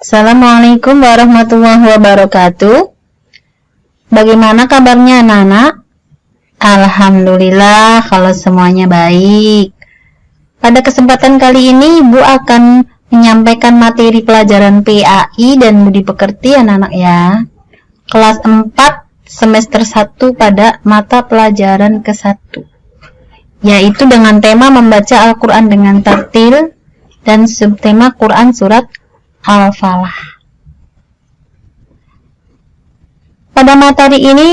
Assalamualaikum warahmatullahi wabarakatuh. Bagaimana kabarnya anak-anak? Alhamdulillah kalau semuanya baik. Pada kesempatan kali ini Ibu akan menyampaikan materi pelajaran PAI dan Budi Pekerti anak-anak ya. Kelas 4 semester 1 pada mata pelajaran ke-1. Yaitu dengan tema membaca Al-Quran dengan tartil dan subtema Quran surat Al-Falah. Pada materi ini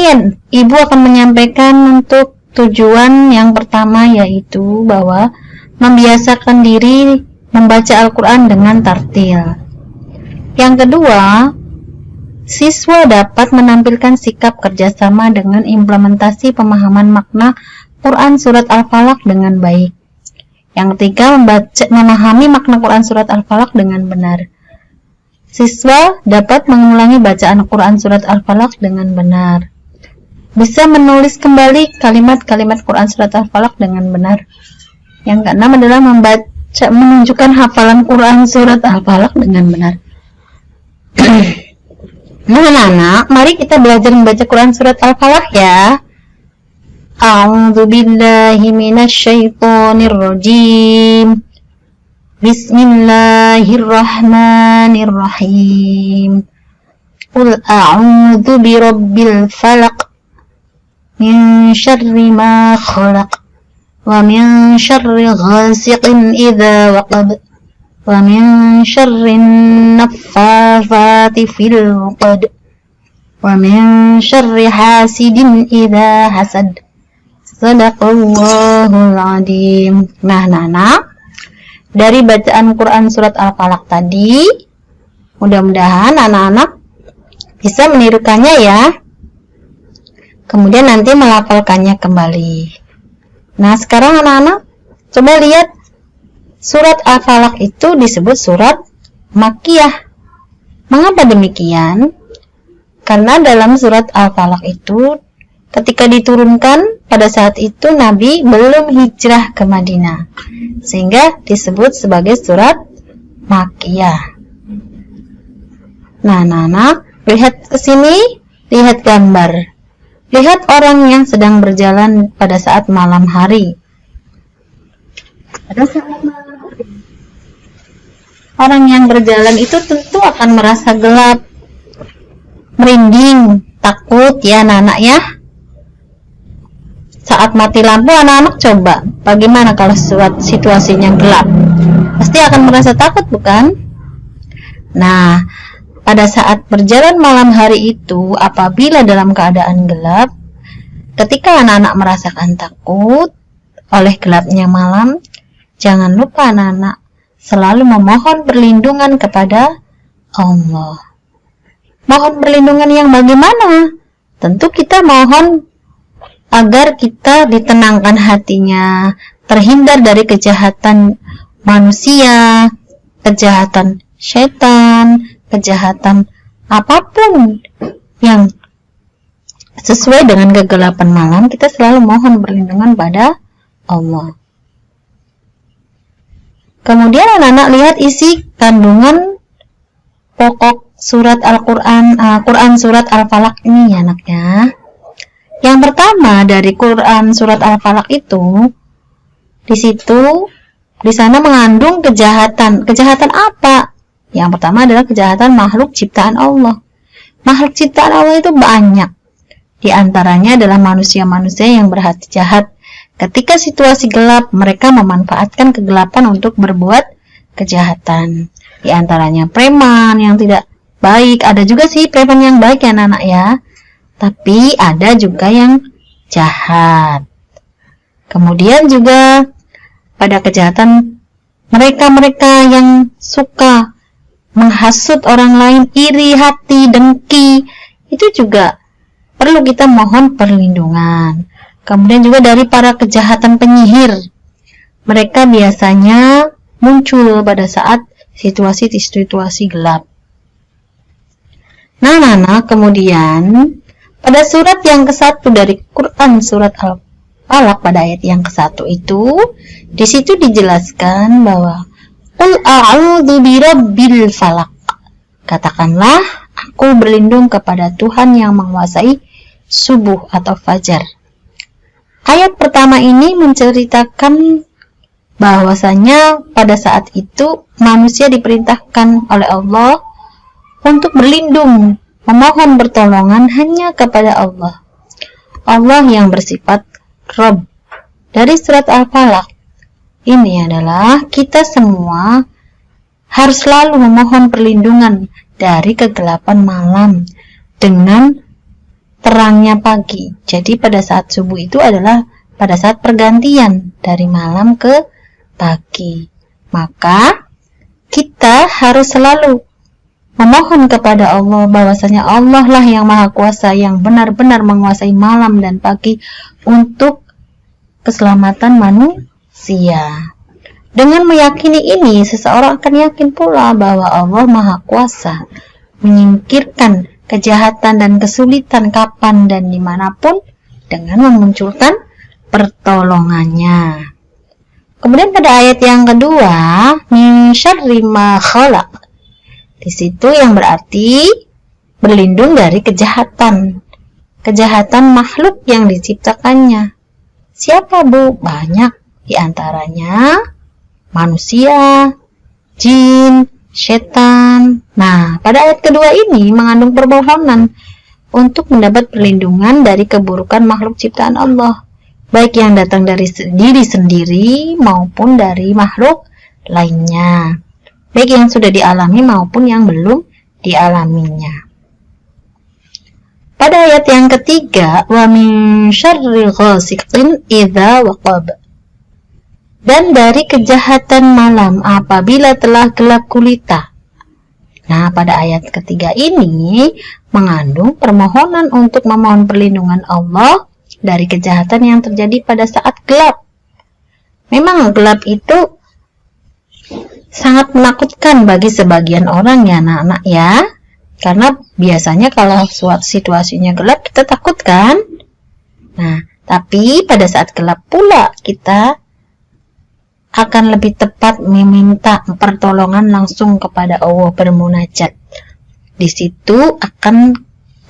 Ibu akan menyampaikan untuk tujuan yang pertama, yaitu bahwa membiasakan diri membaca Al-Quran dengan tartil. Yang kedua, siswa dapat menampilkan sikap kerjasama dengan implementasi pemahaman makna Quran surat Al-Falaq dengan baik. Yang ketiga, memahami makna Quran surat Al-Falaq dengan benar. Siswa dapat mengulangi bacaan Quran surat Al-Falaq dengan benar. Bisa menulis kembali kalimat-kalimat Quran surat Al-Falaq dengan benar. Yang keenam adalah menunjukkan hafalan Quran surat Al-Falaq dengan benar. Nah, anak-anak, mari kita belajar membaca Quran surat Al-Falaq ya. A'udzu billahi minasy syaithanir rajim. Bismillahirrahmanirrahim. Qul a'udzu birabbil falaq min syarri ma khalaq wa min syarri ghasiqin idza waqab wa min syarri naffafati fil 'uqad wa min syarri hasidin idza hasad. Shadaqallahul 'adzim. Nah, dari bacaan Quran surat Al-Falaq tadi, mudah-mudahan anak-anak bisa menirukannya ya. Kemudian nanti melafalkannya kembali. Nah, sekarang anak-anak coba lihat, surat Al-Falaq itu disebut surat Makkiyah. Mengapa demikian? Karena dalam surat Al-Falaq itu ketika diturunkan pada saat itu Nabi belum hijrah ke Madinah, sehingga disebut sebagai surat Makkiyah. Nah, anak-anak, lihat ke sini, lihat gambar. Lihat orang yang sedang berjalan pada saat malam hari. Pada saat malam hari, orang yang berjalan itu tentu akan merasa gelap, merinding, takut ya anak-anak ya. Saat mati lampu, anak-anak coba bagaimana kalau situasinya gelap? Pasti akan merasa takut, bukan? Nah, pada saat berjalan malam hari itu, apabila dalam keadaan gelap, ketika anak-anak merasakan takut oleh gelapnya malam, jangan lupa anak-anak selalu memohon perlindungan kepada Allah. Mohon perlindungan yang bagaimana? Tentu kita mohon agar kita ditenangkan hatinya, terhindar dari kejahatan manusia, kejahatan setan, kejahatan apapun yang sesuai dengan kegelapan malam. Kita selalu mohon perlindungan pada Allah. Kemudian anak-anak lihat isi kandungan pokok surat Al-Quran, Quran surat Al-Falaq ini ya anaknya. Yang pertama dari Quran surat Al-Falaq itu, di sana mengandung kejahatan. Kejahatan apa? Yang pertama adalah kejahatan makhluk ciptaan Allah. Makhluk ciptaan Allah itu banyak. Di antaranya adalah manusia-manusia yang berhati jahat. Ketika situasi gelap, mereka memanfaatkan kegelapan untuk berbuat kejahatan. Di antaranya preman yang tidak baik. Ada juga sih preman yang baik ya anak-anak ya. Tapi ada juga yang jahat. Kemudian juga pada kejahatan mereka-mereka yang suka menghasut orang lain, iri hati, dengki, itu juga perlu kita mohon perlindungan. Kemudian juga dari para kejahatan penyihir. Mereka biasanya muncul pada saat situasi-situasi gelap. Nah, kemudian pada surat yang ke-1 dari Quran surat Al-Falaq pada ayat yang ke-1 itu, di situ dijelaskan bahwa Qul a'udzu birabbil falaq. Katakanlah, aku berlindung kepada Tuhan yang menguasai subuh atau fajar. Ayat pertama ini menceritakan bahwasanya pada saat itu manusia diperintahkan oleh Allah untuk berlindung, memohon pertolongan hanya kepada Allah. Allah yang bersifat Rabb. Dari surat Al-Falaq, ini adalah kita semua harus selalu memohon perlindungan dari kegelapan malam dengan terangnya pagi. Jadi pada saat subuh itu adalah pada saat pergantian dari malam ke pagi. Maka kita harus selalu memohon kepada Allah bahwasanya Allah lah yang maha kuasa, yang benar-benar menguasai malam dan pagi untuk keselamatan manusia. Dengan meyakini ini, seseorang akan yakin pula bahwa Allah maha kuasa menyingkirkan kejahatan dan kesulitan kapan dan dimanapun dengan memunculkan pertolongannya. Kemudian pada ayat yang kedua, min syarri ma khalaq. Di situ yang berarti berlindung dari kejahatan makhluk yang diciptakannya. Siapa Bu? Banyak, diantaranya manusia, jin, setan. Nah, pada ayat kedua ini mengandung permohonan untuk mendapat perlindungan dari keburukan makhluk ciptaan Allah, baik yang datang dari diri sendiri maupun dari makhluk lainnya, baik yang sudah dialami maupun yang belum dialaminya. Pada ayat yang ketiga, wa min syarri ghasiqin idza waqab. Dan dari kejahatan malam apabila telah gelap gulita. Nah, pada ayat ketiga ini mengandung permohonan untuk memohon perlindungan Allah dari kejahatan yang terjadi pada saat gelap. Memang gelap itu sangat menakutkan bagi sebagian orang ya anak-anak ya. Karena biasanya kalau suatu situasinya gelap kita takut kan? Nah, tapi pada saat gelap pula kita akan lebih tepat meminta pertolongan langsung kepada Allah, bermunajat. Di situ akan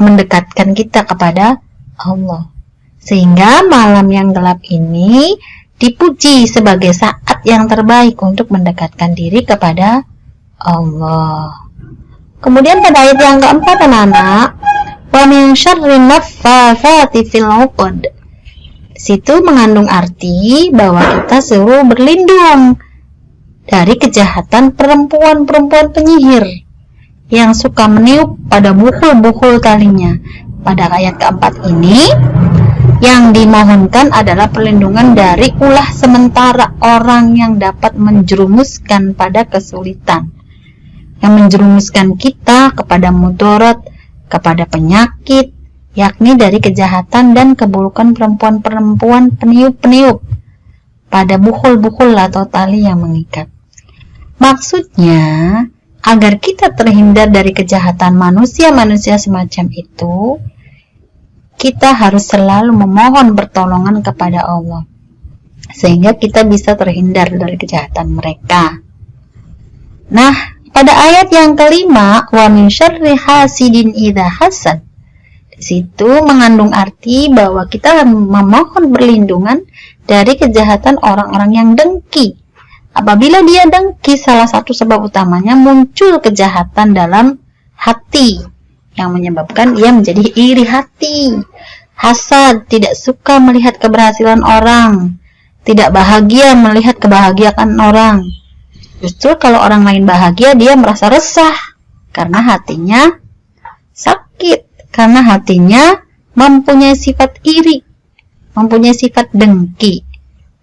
mendekatkan kita kepada Allah. Sehingga malam yang gelap ini dipuji sebagai saat yang terbaik untuk mendekatkan diri kepada Allah. Kemudian pada ayat yang keempat anak-anak, wa min syarri naffatsati fil 'uqad. Situ mengandung arti bahwa kita suruh berlindung dari kejahatan perempuan-perempuan penyihir yang suka meniup pada buhul-buhul talinya. Pada ayat keempat ini yang dimohonkan adalah perlindungan dari ulah sementara orang yang dapat menjerumuskan pada kesulitan, yang menjerumuskan kita kepada mudarat, kepada penyakit, yakni dari kejahatan dan keburukan perempuan-perempuan peniup-peniup pada buhul-buhul atau tali yang mengikat. Maksudnya, agar kita terhindar dari kejahatan manusia-manusia semacam itu, kita harus selalu memohon pertolongan kepada Allah, sehingga kita bisa terhindar dari kejahatan mereka. Nah, pada ayat yang kelima, wa min syarri hasidin idza hasad. Situ mengandung arti bahwa kita memohon perlindungan dari kejahatan orang-orang yang dengki. Apabila dia dengki, salah satu sebab utamanya muncul kejahatan dalam hati yang menyebabkan dia menjadi iri hati, hasad, tidak suka melihat keberhasilan orang, tidak bahagia melihat kebahagiaan orang. Justru kalau orang lain bahagia, dia merasa resah karena hatinya sakit. Karena hatinya mempunyai sifat iri, mempunyai sifat dengki.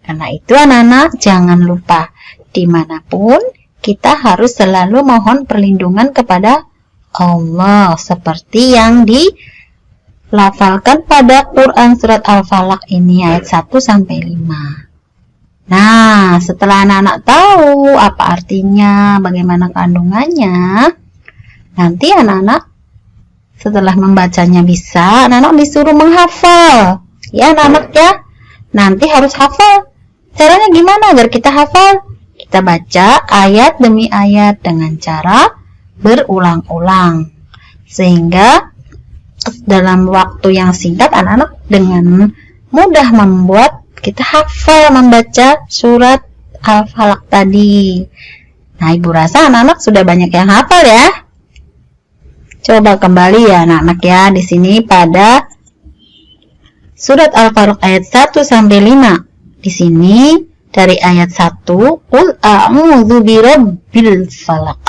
Karena itu anak-anak jangan lupa, dimanapun kita harus selalu mohon perlindungan kepada Allah, seperti yang dilafalkan pada Quran surat Al-Falaq ini ayat 1-5. Nah, setelah anak-anak tahu apa artinya, bagaimana kandungannya, nanti anak-anak setelah membacanya bisa, anak-anak disuruh menghafal. Ya anak-anak ya, nanti harus hafal. Caranya gimana agar kita hafal? Kita baca ayat demi ayat dengan cara berulang-ulang. Sehingga dalam waktu yang singkat anak-anak dengan mudah membuat kita hafal membaca surat Al-Falaq tadi. Nah, Ibu rasa anak-anak sudah banyak yang hafal ya. Coba kembali ya anak-anak ya, di sini pada surat Al-Falaq ayat 1 sampai 5. Di sini dari ayat 1, Qul a'udzu birabbil falaq.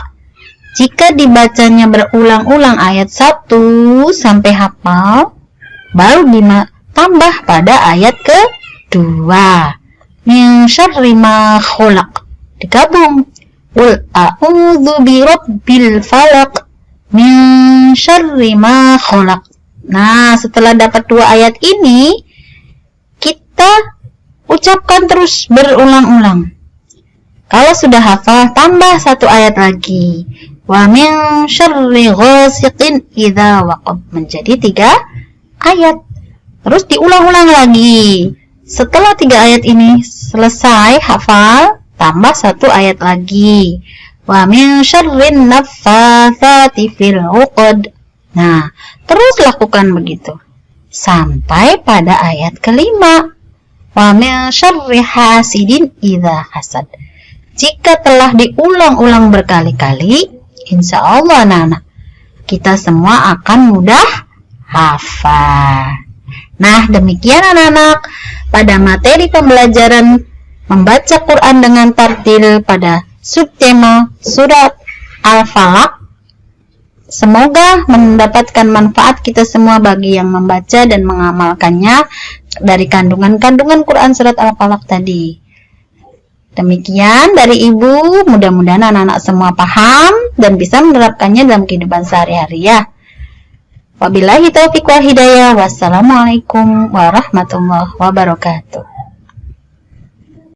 Jika dibacanya berulang-ulang ayat 1 sampai hafal, baru ditambah pada ayat kedua. Min syarri ma khalaq. Digabung. Qul a'udzu birabbil falaq. Min syarri ma khalaq. Nah, setelah dapat 2 ayat ini, kita ucapkan terus berulang-ulang. Kalau sudah hafal, tambah 1 ayat lagi. Wa min syarri ghasiqin idza waqab. Menjadi 3 ayat. Terus diulang-ulang lagi. Setelah 3 ayat ini selesai hafal, tambah 1 ayat lagi. Wa min syarrin naffatsati fil 'uqad. Nah, terus lakukan begitu sampai pada ayat kelima. Wa min syarri hasidin idza hasad. Jika telah diulang-ulang berkali-kali, insya Allah anak-anak, kita semua akan mudah hafal. Nah, demikian anak-anak pada materi pembelajaran membaca Quran dengan tartil pada subtema surat Al-Falaq. Semoga mendapatkan manfaat kita semua bagi yang membaca dan mengamalkannya dari kandungan-kandungan Quran surat Al-Falaq tadi. Demikian dari Ibu, mudah-mudahan anak-anak semua paham dan bisa menerapkannya dalam kehidupan sehari-hari ya. Wabillahi taufiq wal hidayah. Wassalamualaikum warahmatullahi wabarakatuh.